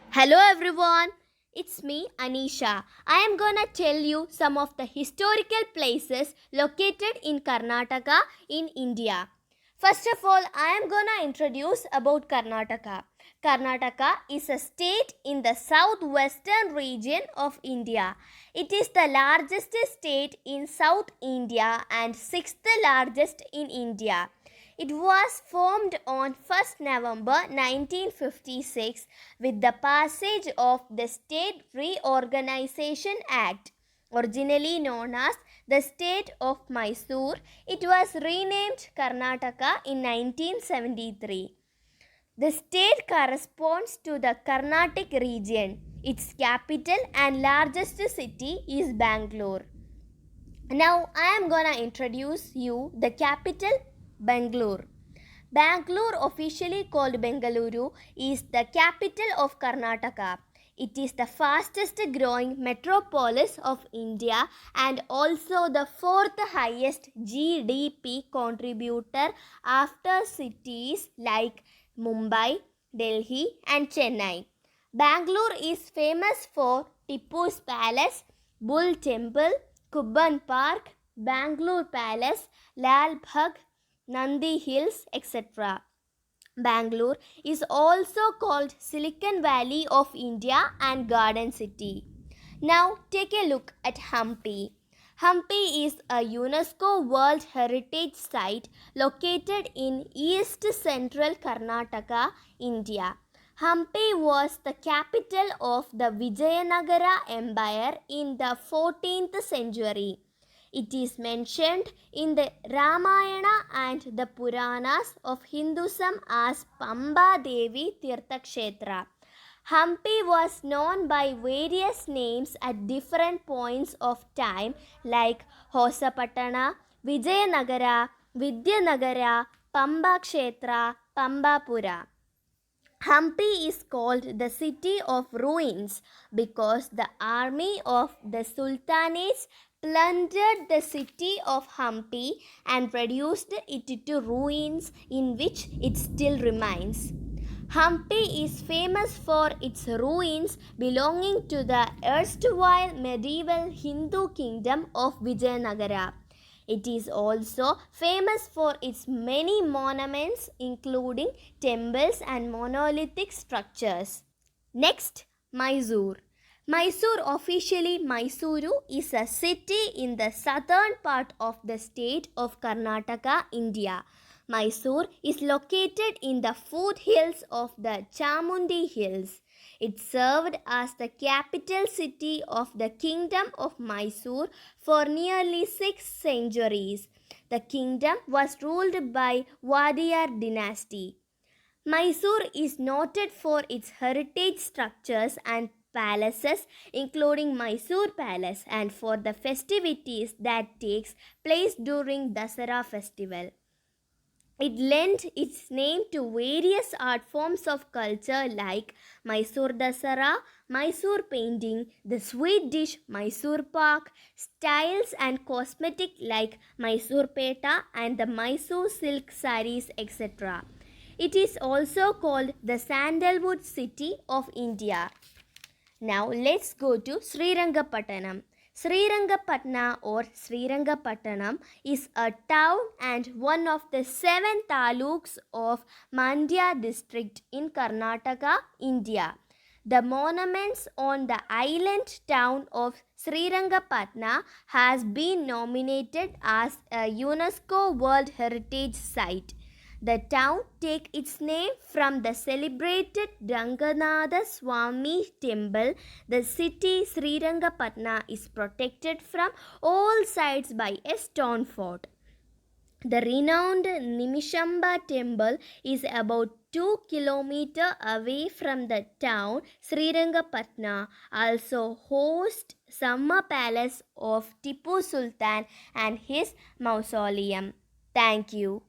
Hello everyone, it's me Anisha. I am gonna tell you some of the historical places located in Karnataka in India. First of all, I am gonna introduce about Karnataka. Karnataka is a state in the southwestern region of India. It is the largest state in South India and sixth largest in India. It was formed on 1st November 1956 with the passage of the State Reorganization Act. Originally known as the State of Mysore, it was renamed Karnataka in 1973. The state corresponds to the Carnatic region. Its capital and largest city is Bangalore. Now I am gonna introduce you the capital Bangalore. Bangalore, officially called Bengaluru, is the capital of Karnataka. It is the fastest growing metropolis of India and also the fourth highest GDP contributor after cities like Mumbai, Delhi, and Chennai. Bangalore is famous for Tipu's Palace, Bull Temple, Kubban Park, Bangalore Palace, Lal Bagh, Nandi Hills, etc. Bangalore is also called Silicon Valley of India and Garden City. Now take a look at Hampi. Hampi is a UNESCO World Heritage Site located in East Central Karnataka, India. Hampi was the capital of the Vijayanagara Empire in the 14th century. It is mentioned in the Ramayana and the Puranas of Hinduism as Pamba Devi Tirthakshetra. Hampi was known by various names at different points of time like Hosapatana, Vijayanagara, Vidyanagara, Pamba Kshetra, Pambapura. Hampi is called the city of ruins because the army of the sultanates plundered the city of Hampi and reduced it to ruins in which it still remains. Hampi is famous for its ruins belonging to the erstwhile medieval Hindu kingdom of Vijayanagara. It is also famous for its many monuments, including temples and monolithic structures. Next, Mysore. Mysore, officially Mysuru, is a city in the southern part of the state of Karnataka, India. Mysore is located in the foothills of the Chamundi Hills. It served as the capital city of the Kingdom of Mysore for nearly 6 centuries. The kingdom was ruled by Wadiyar dynasty. Mysore is noted for its heritage structures and palaces, including Mysore Palace, and for the festivities that takes place during Dasara festival. It lent its name to various art forms of culture like Mysore Dasara, Mysore painting, the sweet dish Mysore Pak, styles and cosmetic like Mysore Peta and the Mysore silk saris, etc. It is also called the Sandalwood City of India. Now let's go to Srirangapattanam. Srirangapatna or Srirangapattanam is a town and one of the 7 taluks of Mandya district in Karnataka, India. The monuments on the island town of Srirangapatna has been nominated as a UNESCO World Heritage Site. The town takes its name from the celebrated Ranganatha Swami temple. The city Srirangapatna is protected from all sides by a stone fort. The renowned Nimishamba temple is about 2 kilometers away from the town. Srirangapatna also hosts summer palace of Tipu Sultan and his mausoleum. Thank you.